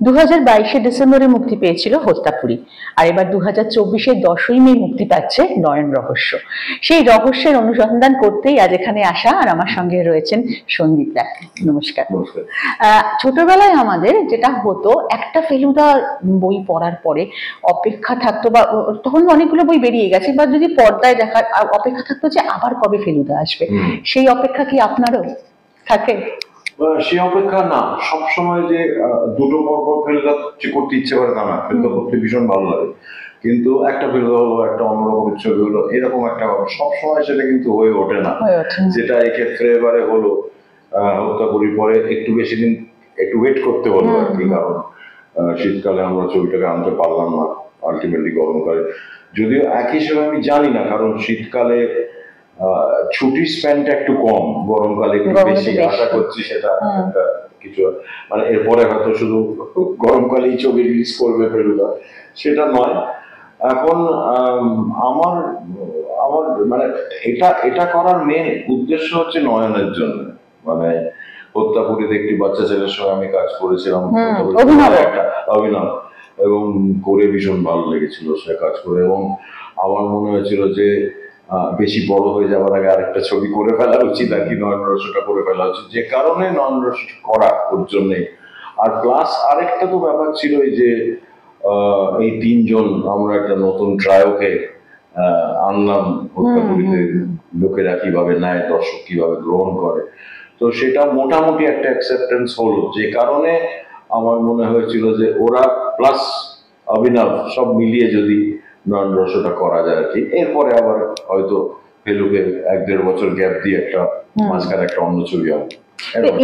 2022 ডিসেম্বরে মুক্তি পেয়েছিল হত্যাপুরী, আর এবার 2024 10ই মে মুক্তি পাচ্ছে নয়ন রহস্য। সেই রহস্যের অনুসন্ধান করতেই আজ এখানে আসা, আর আমার সঙ্গে রয়েছেন সন্দীপ রায়। নমস্কার। ছোটবেলায় আমাদের যেটা হতো, একটা ফেলুদা বই পড়ার পরে অপেক্ষা থাকতো, বা তখন অনেকগুলো বই বেরিয়ে গেছে, বা যদি পর্দায় দেখার অপেক্ষা থাকতো যে আবার কবে ফেলুদা আসবে। সেই অপেক্ষা কি আপনারও থাকে? সেই অপেক্ষা না, সবসময় যে দুটো পর পর ফেলুদা করতে ইচ্ছে করে তা না, ফেলুদা করতে ভীষণ ভালো লাগে, কিন্তু একটা ফেলুদা হলো, একটা অন্যরকম ছবি হলো, এরকম একটা সবসময় সেটা কিন্তু হয়ে ওঠে না। যেটা এক্ষেত্রে এবারে হলো, হত্যাপুরীর পরে একটু বেশি দিন একটু ওয়েট করতে হলো আর কি, কারণ শীতকালে আমরা ছবিটাকে আনতে পারলাম না, আলটিমেটলি গরমকালে। যদিও এক হিসেবে আমি জানি না, কারণ শীতকালে ছুটির স্প্যানটা একটু কম, গরমকালে একটু বেশি। আশা করছি সেটা কিছু, মানে এরপরে হয়তো শুধু গরমকালেই ছবি রিলিজ করবে ফেলুদা, সেটা নয়। এখন আমার আমার মানে এটা করার মেন উদ্দেশ্য হচ্ছে নয়নের জন্য। মানে হত্যাপুরীতে একটি বাচ্চা ছেলের সঙ্গে আমি কাজ করেছিলাম, অভিনব, এবং করে ভীষণ ভালো লেগেছিল সে কাজ করে, এবং আমার মনে হয়েছিল যে বেশি বড় হয়ে যাওয়ার আগে আরেকটা ছবি করে ফেলা উচিত আর কি, নয়ন রহস্যটা করে ফেলা উচিত, যে কারণে নয়ন রহস্য করা ওর জন্যে। আর প্লাস আরেকটা তো ব্যাপার ছিল, এই যে এই তিনজন আমরা একটা নতুন ট্রায়োকে আনলাম, হত্যাপুরীতে লোকেরা কিভাবে নেয়, দর্শক কিভাবে গ্রহণ করে, তো সেটা মোটামুটি একটা অ্যাকসেপ্টেন্স হলো, যে কারণে আমার মনে হয়েছিল যে ওরা প্লাস অভিনব সব মিলিয়ে যদি নয়ন রহস্যটা করা যায় আর কি। এরপরে আবার হয়তো ফেলুকে 1-1.5 বছর গ্যাপ দিয়ে একটা মাঝখানে একটা অন্য ছবি হবে।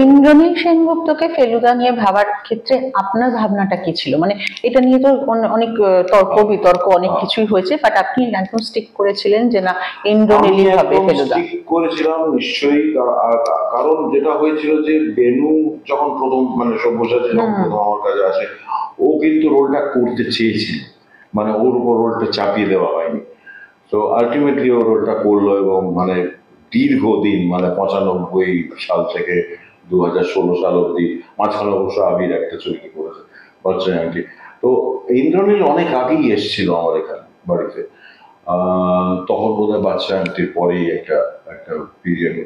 ইন্দ্রনীল সেনগুপ্তকে ফেলুদা নিয়ে ভাবার ক্ষেত্রে আপনার ভাবনাটা কি ছিল? মানে এটা নিয়ে তো অনেক তর্ক বিতর্ক অনেক কিছুই হয়েছে, বাট আপনি একদম স্টিক করেছিলেন যে না, ইন্দ্রনীলই হবে ফেলুদা। স্টিক করেছিলাম নিশ্চয়ই, কারণ যেটা হয়েছিল যে বেনু যখন প্রথম, মানে সব্যসাচী যখন প্রথম আমার কাছে আসে, ও কিন্তু রোলটা করতে চেয়েছিল, মানে ওর উপর রোলটা চাপিয়ে দেওয়া হয়নি। তো আলটিমেটলি ও রোলটা করলো, এবং মানে দীর্ঘদিন, মানে 95 সাল থেকে 2016 সাল অব্দি, মাঝখানে অবশ্য আবির একটা ছবি করেছে বাচ্চা আংটি। তো ইন্দ্রনীল অনেক আগেই এসেছিল আমার এখানে বাড়িতে, তখন বোধহয় বাচ্চা আংটির পরেই একটা পিরিয়ডে,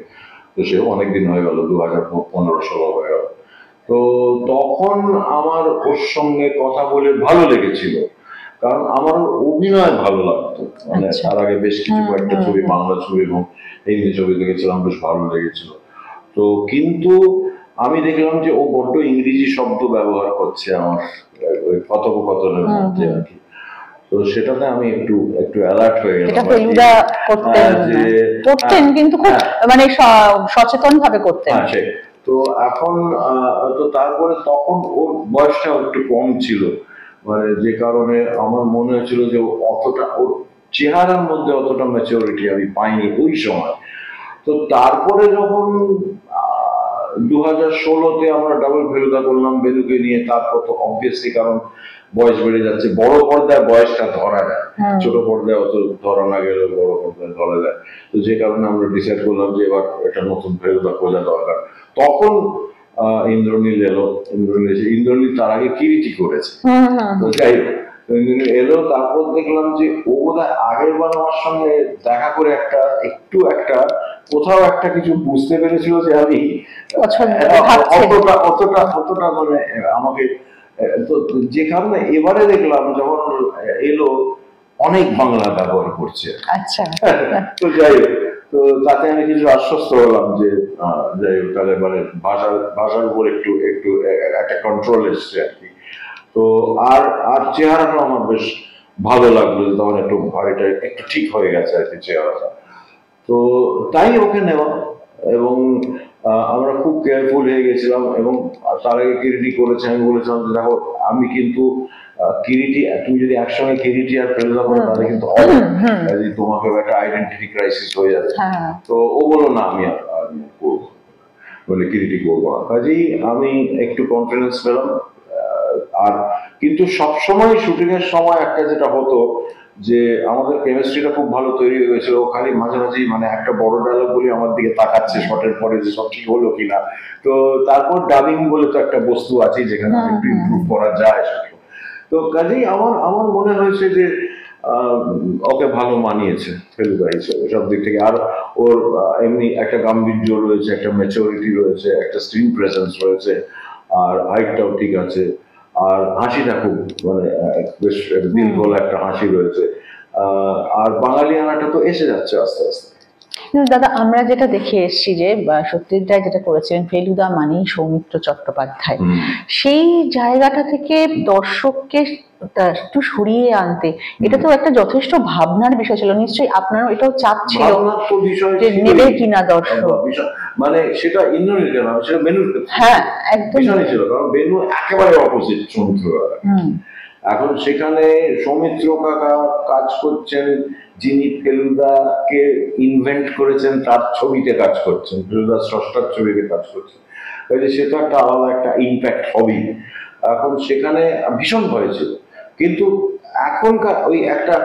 তো সেও অনেকদিন হয়ে গেল, 2015-16 হয়ে গেল। তো তখন আমার ওর সঙ্গে কথা বলে ভালো লেগেছিল, কারণ আমার অভিনয় ভালো লাগতো। মানে তার আগে বেশ কিছু কয়েকটা ছবি, বাংলা ছবি এবং হিন্দি ছবি দেখেছিলাম, বেশ ভালো লেগেছিল। তো কিন্তু আমি দেখলাম যে ও বড্ড ইংরেজি শব্দ ব্যবহার করছে আমার ওই কথোপকথনের মধ্যে আর কি। তো সেটাতে আমি একটু অ্যালার্ট হয়ে গেলাম, কিন্তু খুব মানে সচেতন ভাবে করতেন। তো এখন তো তারপরে তখন ওর বয়সটা একটু কম ছিল, মানে যে কারণে আমার মনে হয়েছিল যে অতটা ওর চেহারার মধ্যে অতটা ম্যাচিউরিটি আমি পাইনি ওই সময়। তো তারপরে যখন 2016-তে আমরা ডাবল ফেলুদা করলাম বেনুকে নিয়ে, তারপর তো অবভিয়াসলি, কারণ বয়স বেড়ে যাচ্ছে, বড় পর্দায় বয়সটা ধরা যায়, ছোট পর্দায় অত ধরা না গেলে বড় পর্দায় ধরা যায়। তো যে কারণে আমরা ডিসাইড করলাম যে এবার একটা নতুন ফেলুদা খোঁজা দরকার। তখন ইন্দ্রনীল এলো, ইন্দ্রনীল তার আগে কিরিটি করেছে, তো যাই হোক এলো। তারপর দেখলাম যে ও বোধহয় আগের বার আমার সঙ্গে দেখা করে একটা কোথাও একটা কিছু বুঝতে পেরেছিল যে আমি অতটা মানে আমাকে, তো যে কারণে এবারে দেখলাম যখন এলো অনেক বাংলা ব্যবহার করছে। আচ্ছা, তো যাই হোক, তো তাতে আমি কিছু আশ্বস্ত হলাম যে যাই হোক, তাহলে মানে ভাষার উপর একটু একটা কন্ট্রোল এসছে আর কি। তো আর চেহারাটা আমার বেশ ভালো লাগলো, তখন এটা একটু ঠিক হয়ে গেছে আর কি চেহারাটা। তো তাই ওকে নেওয়া, এবং আমরা খুব কেয়ারফুল হয়ে গেছিলাম। এবং তার আগে কিরিটি করেছে, আমি বলেছিলাম যে দেখো, আমি কিন্তু কিরিটি, তুমি যদি একসঙ্গে কিরিটি আর ফেলুদা করো তাহলে কিন্তু তোমাকে একটা আইডেন্টিটি ক্রাইসিস হয়ে যাবে। তো ও বললো না, আমি করবো, বলে কিরিটি করবো না। কাজেই আমি একটু কনফিডেন্স পেলাম। আর কিন্তু সবসময় শুটিং এর সময় একটা যেটা হতো যে আমাদের কেমিস্ট্রিটা খুব ভালো তৈরি হয়েছিল, খালি মাঝে মাঝেই মানে একটা বড় ডায়লগ বলে আমার দিকে তাকাচ্ছে শটের পরে যে সব ঠিক হলো কিনা। তো তারপর ডাবিং বলে তো একটা বস্তু আছে যেখানে একটু ইমপ্রুভ করা যায়। তো কাজেই আমার আমার মনে হয়েছে যে ওকে ভালো মানিয়েছে ফেলুদা হিসেবে সব দিক থেকে। আর ওর এমনি একটা গাম্ভীর্য রয়েছে, একটা ম্যাচুরিটি রয়েছে, একটা স্ক্রিন প্রেজেন্স রয়েছে, আর হাইটটাও ঠিক আছে, আর হাসিটা খুব মানে বেশ দিল খোলা একটা হাসি রয়েছে। আর বাঙালিয়ানাটা তো এসে যাচ্ছে আস্তে আস্তে। দাদা আমরা যেটা দেখে এসেছি যে সত্যজিৎ রায় যেটা করেছিলেন ফেলুদা মানেই সৌমিত্র চট্টোপাধ্যায়, সেই জায়গাটা থেকে দর্শককে একটু সরিয়ে আনতে এটা তো একটা যথেষ্ট ভাবনার বিষয় ছিল। নিশ্চয়ই আপনারও এটাও চাপ ছিল যে নেবে কিনা দর্শক, মানে সেটা ইন্দ্রনীলকে না, সেটা বেনুর ক্ষেত্রে হ্যাঁ একদম ছিল, কারণ বেনু একেবারে অপোজিট সৌমিত্র। এখন সেখানে সৌমিত্র কাকা কাজ করছেন, যিনি ফেলুদাকে ইনভেন্ট করেছেন তার ছবিতে কাজ করছেন, ফেলুদার স্রষ্টার ছবিতে কাজ করছেন, সে তো একটা আলাদা একটা ইম্প্যাক্ট হবেই। এখন সেখানে ভীষণ ভয় ছিল। কিন্তু এখনকার ওই একটা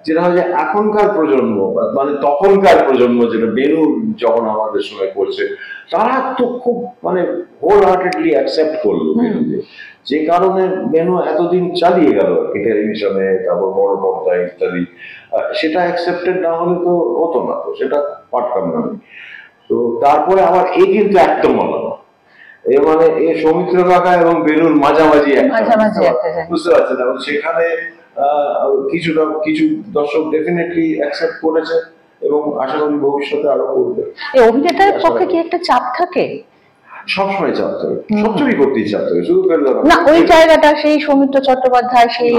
যেটা হয় যে এখনকার প্রজন্ম মানে তখনকার প্রজন্ম যেটা বেনু যখন আমাদের সময় করছে, তারা তো খুব মানে হোল হার্টেডলি অ্যাকসেপ্ট করলো বেনুকে, যে কারণে বেনু এতদিন চালিয়ে গেল আর কি টেলিভিশনে, তারপর বড় পর্দায় ইত্যাদি। সেটা অ্যাকসেপ্টেড না হলে তো হতো না, তো সেটা পারতাম না আমি। তো তারপরে আবার এই কিন্তু একদম আলাদা, এ মানে এ সৌমিত্র কাকা এবং বেনুর মাঝামাঝি বুঝতে পারছেন। এবং সেখানে কিছু দর্শক ডেফিনেটলি অ্যাকসেপ্ট করেছে এবং আশা করি ভবিষ্যতে আরো করবে। এই অভিনেতার পক্ষে কি একটা চাপ থাকে? সবসময় চাপ থাকে, সব ছবি করতেই চাপ থাকে, শুধু না ওই জায়গাটা সেই সৌমিত্র চট্টোপাধ্যায় সেই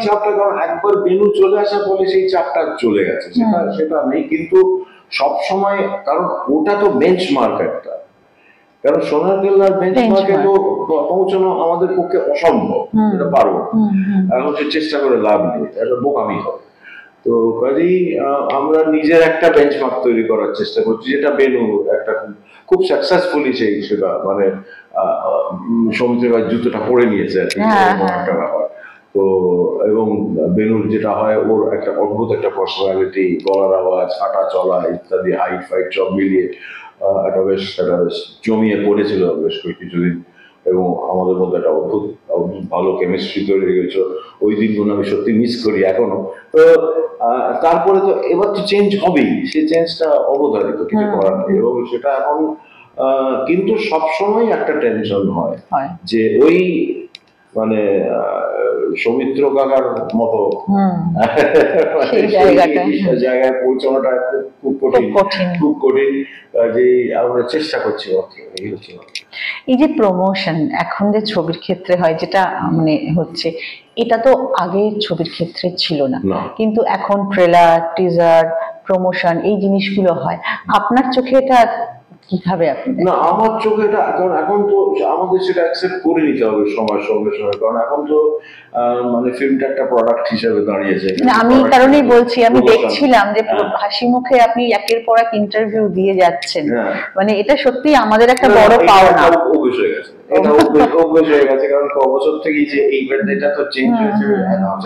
চাপটা, কারণ একবার বেনু চলে আসার ফলে সেই চাপটা চলে গেছে, সেটা নেই। কিন্তু সব সময়, কারণ ওটা তো বেঞ্চমার্ক একটা, কারণ সোনার কেল্লার বেঞ্চমার্কে তো পৌঁছানো আমাদের পক্ষে অসম্ভব, এটা পারবো। এখন সে চেষ্টা করে লাভ নেই, এটা বোকামি হবে। তো কাজেই আমরা নিজের একটা বেঞ্চমার্ক তৈরি করার চেষ্টা করছি, যেটা বেনু একটা খুব সাকসেসফুলি সেটা মানে সৌমিত্র ভাই জুতোটা পরে নিয়েছে আর কি, একটা ব্যাপার। তো এবং বেনুর যেটা হয়, ওর একটা অদ্ভুত একটা পার্সোনালিটি, গলার আওয়াজ, হাঁটা চলা ইত্যাদি, হাইট ফাইট সব মিলিয়ে একটা বেশ জমিয়ে পড়েছিল বেশ কিছুদিন, এবং আমাদের মধ্যে একটা অদ্ভুত ভালো কেমিস্ট্রি তৈরি হয়ে গেছিল। ওই দিনগুলো আমি সত্যি মিস করি এখনো। তো তারপরে তো এবার তো চেঞ্জ হবেই, সেই চেঞ্জটা অবধারিত, কিছু করার নেই। এবং সেটা এখন কিন্তু সবসময় একটা টেনশন হয় যে ওই মানে সৌমিত্র কাকার মতো জায়গায় পৌঁছানোটা খুব কঠিন, যে আমরা চেষ্টা করছি। এই যে প্রমোশন এখন যে ছবির ক্ষেত্রে হয়, যেটা মানে হচ্ছে, এটা তো আগে ছবির ক্ষেত্রে ছিল না, কিন্তু এখন ট্রেলার, টিজার, প্রমোশন এই জিনিসগুলো হয়। আপনার চোখে এটা কিভাবে? না, আমার চোখে এটা এখন তো আমাদের সেটা অ্যাকসেপ্ট করে নিতে হবে সময়ের সঙ্গে সঙ্গে, কারণ এখন তো মানে ফিল্মটা একটা প্রোডাক্ট হিসেবে দাঁড়িয়েছে। আমি কারণেই বলছি, আমি দেখছিলাম যে হাসি মুখে আপনি একের পর এক ইন্টারভিউ দিয়ে যাচ্ছেন, মানে এটা সত্যি আমাদের একটা বড় পাওনা। অভ্যেস হয়ে গেছে, এটা অভ্যেস হয়ে গেছে, কারণ ক বছর থেকেই যে এই ব্যান্ডটা তো চেঞ্জ হয়েছে,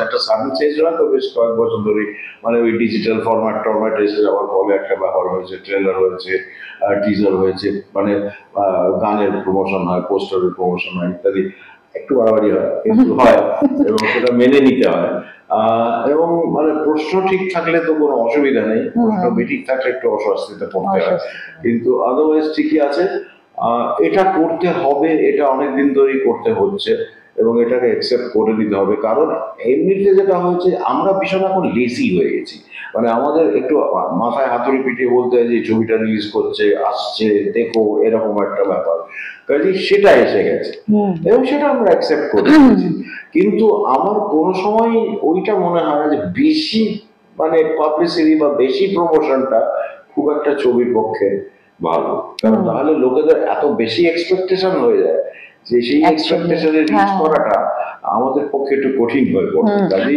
একটা সাডেন চেঞ্জ হয় তো বেশ কয়েক বছর ধরে, মানে ওই ডিজিটাল ফরম্যাট এসে যাওয়ার ফলে একটা ব্যাপার হয়েছে, ট্রেলার হয়েছে, টিজার হয়েছে, মানে গানের প্রমোশন হয়, পোস্টারের প্রমোশন হয় ইত্যাদি, একটু বাড়াবাড়ি হয় কিন্তু হয়, এবং সেটা মেনে নিতে হয়। এবং মানে প্রশ্ন ঠিক থাকলে তো কোনো অসুবিধা নেই, প্রশ্ন বেঠিক থাকলে একটু অস্বস্তিতে পড়তে হয়, কিন্তু আদারওয়াইজ ঠিকই আছে। এটা করতে হবে, এটা অনেকদিন ধরেই করতে হচ্ছে, এবং এটাকে অ্যাকসেপ্ট করে নিতে হবে। কারণ এমনিতে যেটা হয়েছে, আমরা ভীষণ এখন লেজি হয়ে গেছি, মানে আমাদের একটু মাথায় হাতুড়ি পিটিয়ে বলতে হয় যে ছবিটা রিলিজ করছে, আসছে, দেখো, এরকম একটা ব্যাপার, কাজে সেটা এসে গেছে এবং সেটা আমরা অ্যাকসেপ্ট করে নিয়েছি। কিন্তু আমার কোনো সময় ওইটা মনে হয় না যে বেশি মানে পাবলিসিটি বা বেশি প্রমোশনটা খুব একটা ছবির পক্ষে ভালো, কারণ তাহলে লোকেদের এত বেশি এক্সপেকটেশন হয়ে যায় যে সেই এক্সপেকটেশনে রিচ করাটা আমাদের পক্ষে একটু কঠিন হয়ে পড়ে।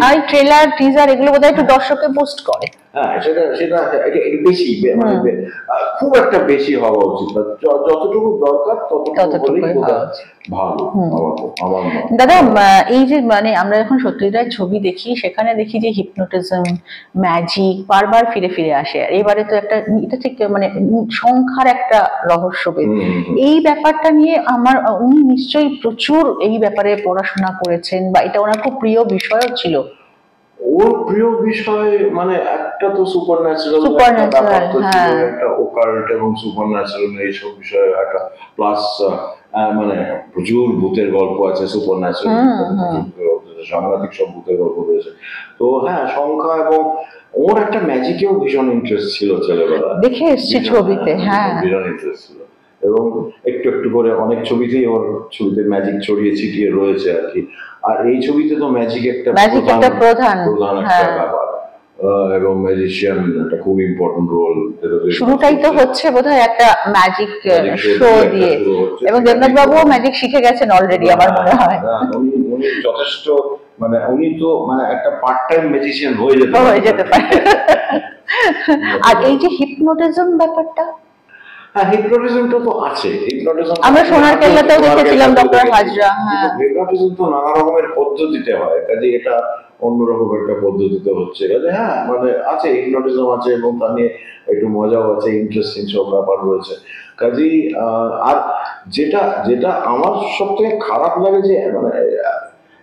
আর ট্রেলার, টিজার এগুলো বোধহয় একটু দর্শককে বুস্ট করে। হ্যাঁ সেটা সেটা এটা একটু বেশি মানে খুব একটা বেশি হওয়া উচিত না, যতটুকু দরকার ততটুকু হলেই বোধহয় ভালো আমার মত। দাদা এই যে মানে আমরা যখন সত্যজিৎ রায়ের ছবি দেখি সেখানে দেখি যে হিপনোটিজম, ম্যাজিক বারবার ফিরে ফিরে আসে, আর এবারে তো একটা এটা ঠিক মানে সংখ্যার একটা রহস্যভেদ, এই ব্যাপারটা নিয়ে আমার উনি নিশ্চয়ই প্রচুর এই ব্যাপারে পড়াশোনা করেছেন বা এটা ওনার খুব প্রিয় বিষয়ও ছিল। ওর প্রিয় বিষয় মানে একটা তো সুপারন্যাচুরাল একটা ওকাল্ট এবং সুপারন্যাচুরাল এইসব বিষয়ে একটা প্লাস মানে প্রচুর ভূতের গল্প আছে, সুপারন্যাচুরাল সাংঘাতিক সব ভূতের গল্প রয়েছে। তো হ্যাঁ সংখ্যা এবং ওর একটা ম্যাজিকেও ভীষণ ইন্টারেস্ট ছিল ছেলেবেলা, দেখে এসেছি ছবিতে। হ্যাঁ ভীষণ ইন্টারেস্ট ছিল এবং একটু একটু করে অনেক ছবিতেই ওর ছবিতে ম্যাজিক ছড়িয়ে ছিটিয়ে রয়েছে আর কি। আর এই ছবিতে তো ম্যাজিক একটা প্রধান একটা ব্যাপার এবং ম্যাজিশিয়ান একটা খুব ইম্পর্টেন্ট রোল। শুরুটাই তো হচ্ছে বোধহয় একটা ম্যাজিক শো দিয়ে, এবং দেবনাথ বাবুও ম্যাজিক শিখে গেছেন অলরেডি আমার মনে হয়। উনি যথেষ্ট মানে উনি তো মানে একটা পার্ট টাইম ম্যাজিশিয়ান হয়ে যেতে পারে। আর এই যে হিপনোটিজম ব্যাপারটা, হ্যাঁ হিপনোটিজমটা তো আছে, হিপনোটিজম আমরা সোনার কেল্লাতেও দেখেছিলাম ডক্টর হাজরা। হ্যাঁ হিপনোটিজম তো নানা রকমের পদ্ধতিতে হয়, কাজে এটা অন্যরকম একটা পদ্ধতিতে হচ্ছে, কাজে হ্যাঁ মানে আছে হিপনোটিজম আছে এবং তা নিয়ে একটু মজাও আছে, ইন্টারেস্টিং সব ব্যাপার রয়েছে। কাজেই আর যেটা যেটা আমার সব থেকে খারাপ লাগে যে মানে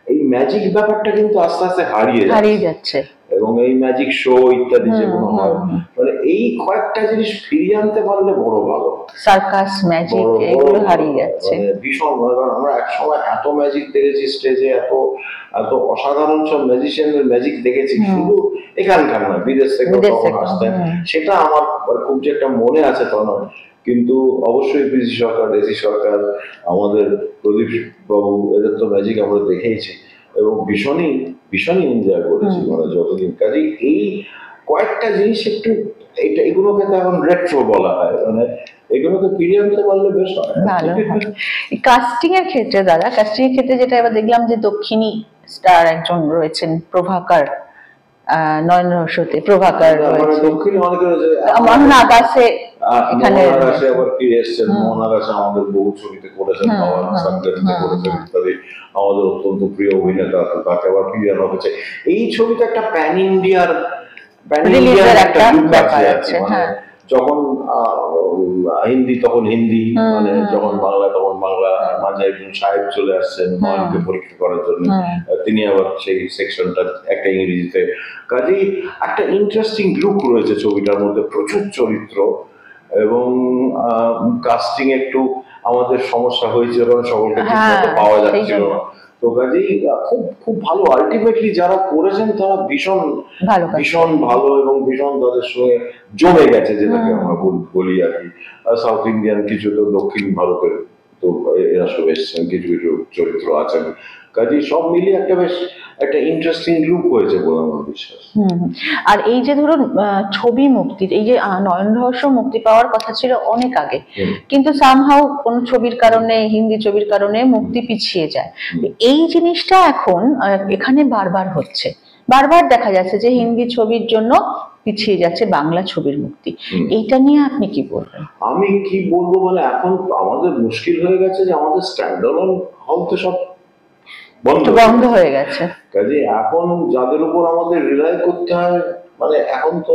এই ম্যাজিক ব্যাপারটা কিন্তু আস্তে আস্তে হারিয়ে যাচ্ছে এবং এই ম্যাজিক শো ইত্যাদি যেগুলো হয় মানে এই কয়েকটা জিনিস ফিরিয়ে আনতে পারলে বড় ভালো। সার্কাস ম্যাজিক এগুলো হারিয়ে যাচ্ছে ভীষণ, কারণ আমরা একসময় এত ম্যাজিক দেখেছি স্টেজে, এত এত অসাধারণ সব ম্যাজিশিয়ানের ম্যাজিক দেখেছি, শুধু এখানকার না বিদেশ থেকে তখন আসতেন, সেটা আমার খুব যে একটা মনে আছে তা নয়। কিন্তু অবশ্যই পিসি সরকার, এসি সরকার, আমাদের প্রদীপ বাবু, এদের তো ম্যাজিক আমরা দেখেইছি এবং ভীষণই ভীষণই এনজয় করেছি মানে যতদিন। কাজেই এই কয়েকটা জিনিস একটু এটা এগুলোকে তো এখন রেট্রো বলা হয়, মানে এগুলোকে ফিরিয়ে আনতে পারলে বেশ ভালো। কাস্টিং এর ক্ষেত্রে দাদা, কাস্টিং এর ক্ষেত্রে যেটা এবার দেখলাম যে দক্ষিণী স্টার একজন রয়েছেন প্রভাকর, নয়ন রহস্যতে প্রভাকর রয়েছে, দক্ষিণী অনেকে রয়েছে, মোহন আকাশে এখানে আবার ফিরে এসেছেন, মোহন আকাশে আমাদের বহু ছবিতে করেছেন, করেছেন ইত্যাদি, আমাদের অত্যন্ত প্রিয় অভিনেতা, তাকে আবার ফিরিয়ে আনা হয়েছে। এই ছবিতে একটা প্যান ইন্ডিয়ার একটা ব্যাপার আছে, যখন হিন্দি তখন হিন্দি, মানে যখন বাংলা তখন বাংলা, মাঝে একজন সাহেব চলে আসছেন নয়নকে পরীক্ষা করার জন্য, তিনি আবার সেই সেকশনটা একটা ইংরেজিতে। কাজেই একটা ইন্টারেস্টিং লুক রয়েছে ছবিটার মধ্যে, প্রচুর চরিত্র এবং কাস্টিং একটু আমাদের সমস্যা হয়েছিল কারণ সকলকে ঠিকমতো পাওয়া যাচ্ছিল না, তো কাজেই খুব খুব ভালো। আলটিমেটলি যারা করেছেন তারা ভীষণ ভীষণ ভালো এবং ভীষণ তাদের সঙ্গে জমে গেছে, যেটাকে আমরা বলি আর কি। সাউথ ইন্ডিয়ান কিছু তো দক্ষিণ ভারতের তো এরা সব এসছেন, কিছু কিছু চরিত্র আছেন, কাজেই সব মিলিয়ে একটা বেশ একটা ইন্টারেস্টিং লুক হয়েছে বলে আমার বিশ্বাস। আর এই যে ধরুন ছবি মুক্তির, এই যে নয়ন রহস্য মুক্তি পাওয়ার কথা ছিল অনেক আগে, কিন্তু সামহাউ কোন ছবির কারণে, হিন্দি ছবির কারণে মুক্তি পিছিয়ে যায়। এই জিনিসটা এখন এখানে বারবার হচ্ছে, বারবার দেখা যাচ্ছে যে হিন্দি ছবির জন্য পিছিয়ে যাচ্ছে বাংলা ছবির মুক্তি। এইটা নিয়ে আপনি কি বলবেন? আমি কি বলবো মানে এখন আমাদের মুশকিল হয়ে গেছে যে আমাদের স্ট্যান্ডার্ড হল তো সব বন্ধ হয়ে গেছে, কাজে এখন যাদের উপর আমাদের রিলাই করতে হয় মানে এখন তো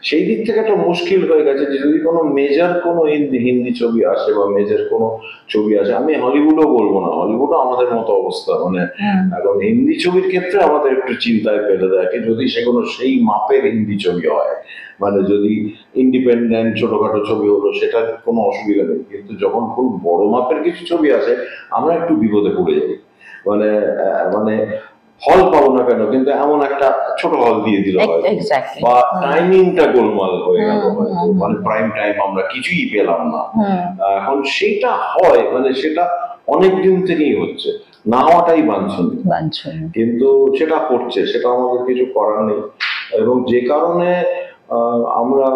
সেই দিক থেকে একটা মুশকিল হয়ে গেছে যে যদি কোনো মেজর কোনো হিন্দি ছবি আসে বা মেজর কোনো ছবি আসে, আমি হলিউডও বলবো না, হলিউডও আমাদের মতো অবস্থা, মানে এখন হিন্দি ছবির ক্ষেত্রে আমাদের একটু চিন্তায় ফেলে দেয় যদি সেগুলো সেই মাপের হিন্দি ছবি হয়, মানে যদি ইন্ডিপেন্ডেন্ট ছোটখাটো ছবি হলো সেটার কোনো অসুবিধা নেই, কিন্তু যখন খুব বড় মাপের কিছু ছবি আসে আমরা একটু বিপদে পড়ে যাই, মানে মানে হল পাবো না কেন, কিন্তু এমন একটা ছোট হল দিয়ে দিল বা টাইমিংটা গোলমাল হয়ে গেল, মানে প্রাইম টাইম আমরা কিছুই পেলাম না। এখন সেটা হয় মানে সেটা অনেক দিন থেকেই হচ্ছে, না হওয়াটাই বাঞ্ছনীয়, কিন্তু সেটা করছে, সেটা আমাদের কিছু করার নেই। এবং যে কারণে আমরা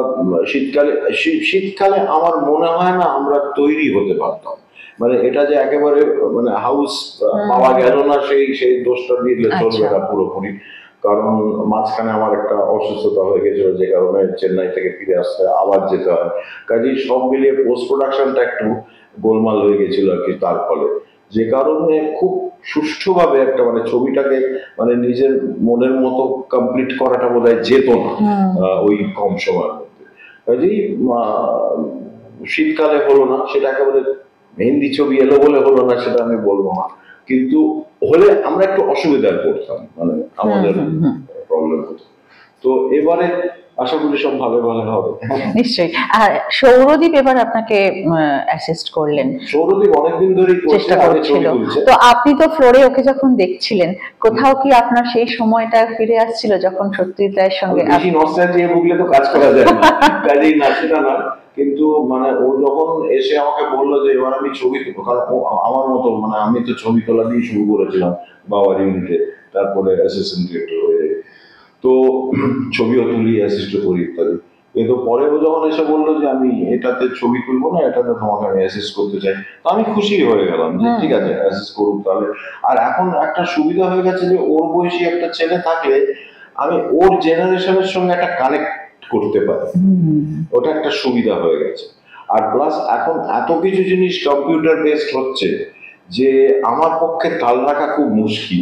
শীতকালে আমার মনে হয় না আমরা তৈরি হতে পারতাম, মানে এটা যে একেবারে মানে হাউস পাওয়া গেল না সেই দোষটা দিলে চলবে না পুরোপুরি, কারণ মাঝখানে আমার একটা অসুস্থতা হয়ে গেছিল, যে কারণে চেন্নাই থেকে ফিরে আসতে, যে কারণে চেন্নাই থেকে ফিরে আসতে আবার যেতে হয়। কাজেই সব মিলিয়ে পোস্ট প্রোডাকশনটা একটু গোলমাল হয়ে গেছিল আর কি। তার ফলে যে কারণে খুব সুষ্ঠুভাবে একটা মানে ছবিটাকে মানে নিজের মনের মতো কমপ্লিট করাটা বোধহয় যেত না ওই কম সময়ের মধ্যে। কাজেই শীতকালে হলো না, সেটা একেবারে হিন্দি ছবি এলো বলে হলো না সেটা আমি বলবো না, কিন্তু হলে আমরা একটু অসুবিধায় পড়তাম, মানে আমাদের প্রবলেম হতো। তো এবারে আশা করি সব ভালো ভালো হবে। নিশ্চয়ই। আর সৌরদীপ এবার আপনাকে অ্যাসিস্ট করলেন। সৌরদীপ অনেকদিন ধরেই চেষ্টা করছিল, তো আপনি তো ফ্লোরে ওকে যখন দেখছিলেন, কোথাও কি আপনার সেই সময়টা ফিরে আসছিল যখন সত্যজিৎ রায়ের সঙ্গে? বেশি নস্টালজিয়া ভুগলে তো কাজ করা যায় না, কাজেই না সেটা না, কিন্তু মানে ও যখন এসে আমাকে বললো যে এবার আমি ছবি তুলবো, কারণ আমার মতো মানে আমি তো ছবি তোলা দিয়ে শুরু করেছিলাম বাবার ইউনিটে, তারপরে অ্যাসিস্ট্যান্ট ডিরেক্টর হয়ে, তো ছবিও তুলি, অ্যাসিস্ট করি ইত্যাদি। কিন্তু পরে ও যখন এসে বললো যে আমি এটাতে ছবি তুলবো না, এটাতে তোমাকে আমি অ্যাসিস্ট করতে চাই, তো আমি খুশি হয়ে গেলাম যে ঠিক আছে অ্যাসিস্ট করুক তাহলে। আর এখন একটা সুবিধা হয়ে গেছে যে ওর বয়সী একটা ছেলে থাকলে আমি ওর জেনারেশনের সঙ্গে একটা কানেক্ট করতে পারি, ওটা একটা সুবিধা হয়ে গেছে। আর প্লাস এখন এত কিছু জিনিস কম্পিউটার বেসড হচ্ছে যে আমার পক্ষে তাল রাখা খুব মুশকিল।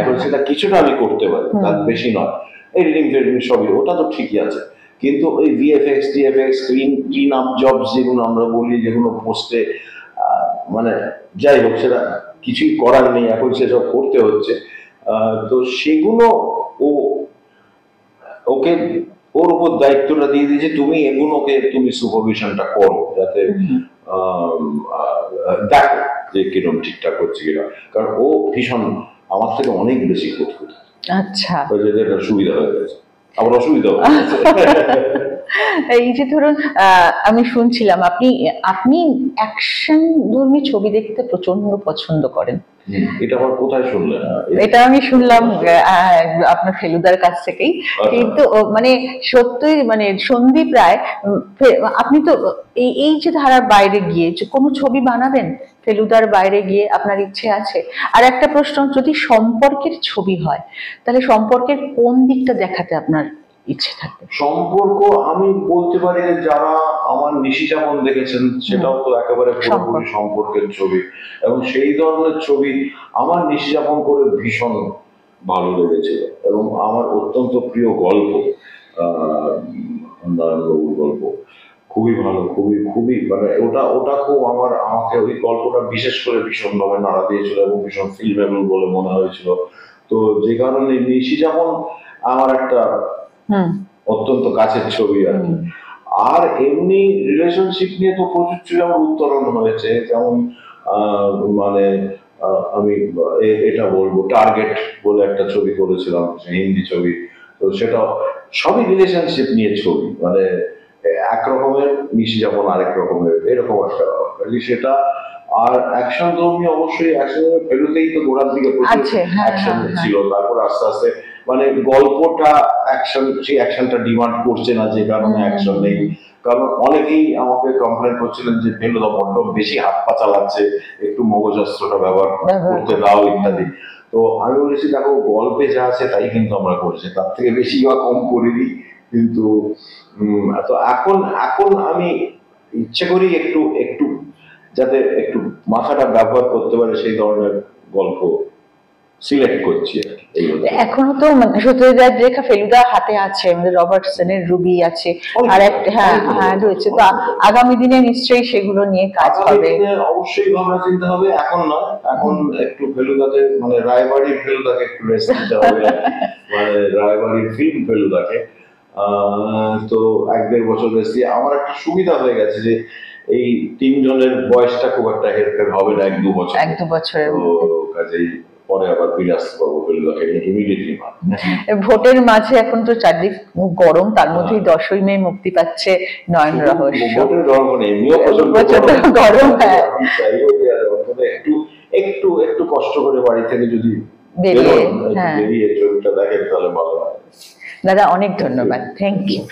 এখন সেটা কিছুটা আমি করতে পারি, তার বেশি নয়। এডিটিং ফেডিটিং সবই ওটা তো ঠিকই আছে, কিন্তু ওই VFX TF-X clean up jobs যেগুলো আমরা বলি, যেগুলো পোস্টে মানে যাই হোক সেটা কিছুই করার নেই, এখন সেসব করতে হচ্ছে। তো সেগুলো ও ওকে ওর উপর দায়িত্বটা দিয়ে দিয়েছে, তুমি এগুলোকে তুমি সুপারভিশনটা করো, যাতে দেখো যে কিরকম ঠিকঠাক হচ্ছে কিনা, কারণ ও ভীষণ আমার থেকে অনেক বেশি করতে। আচ্ছা, যেটা সুবিধা হয়ে গেছে, আবার অসুবিধা এই যে ধরুন আমি শুনছিলাম আপনি আপনি অ্যাকশন ধর্মী ছবি দেখতে প্রচন্ড পছন্দ করেন। এটা আবার কোথায় শুনলেন? এটা আমি শুনলাম আপনার ফেলুদার কাছ থেকেই। কিন্তু মানে সত্যি মানে সন্দীপ রায়, আপনি তো এই যে ধারার বাইরে গিয়ে যে কোনো ছবি বানাবেন, ফেলুদার বাইরে গিয়ে আপনার ইচ্ছে আছে? আর একটা প্রশ্ন, যদি সম্পর্কের ছবি হয় তাহলে সম্পর্কের কোন দিকটা দেখাতে আপনার ইচ্ছে থাকে? সম্পর্ক আমি বলতে পারি যে যারা আমার নিশি যেমন দেখেছেন সেটাও তো একেবারে পুরোপুরি সম্পর্কের ছবি, এবং সেই ধরনের ছবি আমার নিশি যেমন করে ভীষণ ভালো লেগেছিল, এবং আমার অত্যন্ত প্রিয় গল্প নারায়ণবাবুর গল্প, খুবই ভালো, খুবই খুবই মানে ওটা ওটা খুব আমাকে ওই গল্পটা বিশেষ করে ভীষণভাবে নাড়া দিয়েছিল এবং ভীষণ ফিল্মেবল বলে মনে হয়েছিল। তো যে কারণে নিশি যেমন আমার একটা অত্যন্ত কাছের ছবি আর কি। আর এমনি রিলেশনশিপ নিয়ে তো প্রচুর যেমন উত্তরণ হয়েছে, যেমন মানে আমি এটা বলবো টার্গেট বলে একটা ছবি করেছিলাম, হিন্দি ছবি, তো সেটা সবই রিলেশনশিপ নিয়ে ছবি, মানে একরকমের নিশি যেমন আরেক রকমের এরকম একটা সেটা। আর অ্যাকশন ধর্মী অবশ্যই অ্যাকশন ফেলুতেই তো গোড়ার দিকে প্রচুর অ্যাকশন ছিল, তারপর আস্তে আস্তে মানে গল্পটা অ্যাকশন, সেই অ্যাকশনটা ডিমান্ড করছে না, যে কারণে অ্যাকশন নেই। কারণ অনেকেই আমাকে কমপ্লেন করছিলেন যে ফেলুদা বড্ড বেশি হাত পা চালাচ্ছে, একটু মগজস্ত্রটা ব্যবহার করতে দাও ইত্যাদি। তো আমি বলেছি দেখো গল্পে যা আছে তাই কিন্তু আমরা করেছি, তার থেকে বেশি বা কম করিনি। কিন্তু তো এখন এখন আমি ইচ্ছে করি একটু একটু যাতে একটু মাথাটা ব্যবহার করতে পারে সেই ধরনের গল্প সিলেক্ট করছি। এখনো তো সত্যজিৎ রেখা ফেলুদা হাতে আছে, আমাদের রবার্টসনের রুবি আছে, আর একটা হ্যাঁ রয়েছে, তো আগামী দিনে নিশ্চয়ই সেগুলো নিয়ে কাজ হবে। অবশ্যই ভাবনা চিন্তা হবে, এখন নয়, এখন একটু ফেলুদাকে মানে রায়বাড়ির ফেলুদাকে একটু রেস্ট দিতে হবে, মানে রায়বাড়ির ফিল্ম ফেলুদাকে। তো 1-1.5 বছর রেস্ট দিয়ে আমার একটা সুবিধা হয়ে গেছে যে এই তিনজনের বয়সটা খুব একটা হেরফের হবে না 1-2 বছর, 1-2 বছরের কাজেই পরে আবার ফিরে আসতে পারবো ফেলুদাকে ইমিডিয়েটলি। ভোটের মাঝে এখন তো চারদিক গরম, তার মধ্যেই 10ই মে মুক্তি পাচ্ছে নয়ন রহস্য। ভোটের গরম এমনিও গরম, হ্যাঁ একটু একটু একটু কষ্ট করে বাড়ি থেকে যদি বেরিয়ে ছবিটা দেখেন তাহলে ভালো হয়। দাদা অনেক ধন্যবাদ, থ্যাংক ইউ।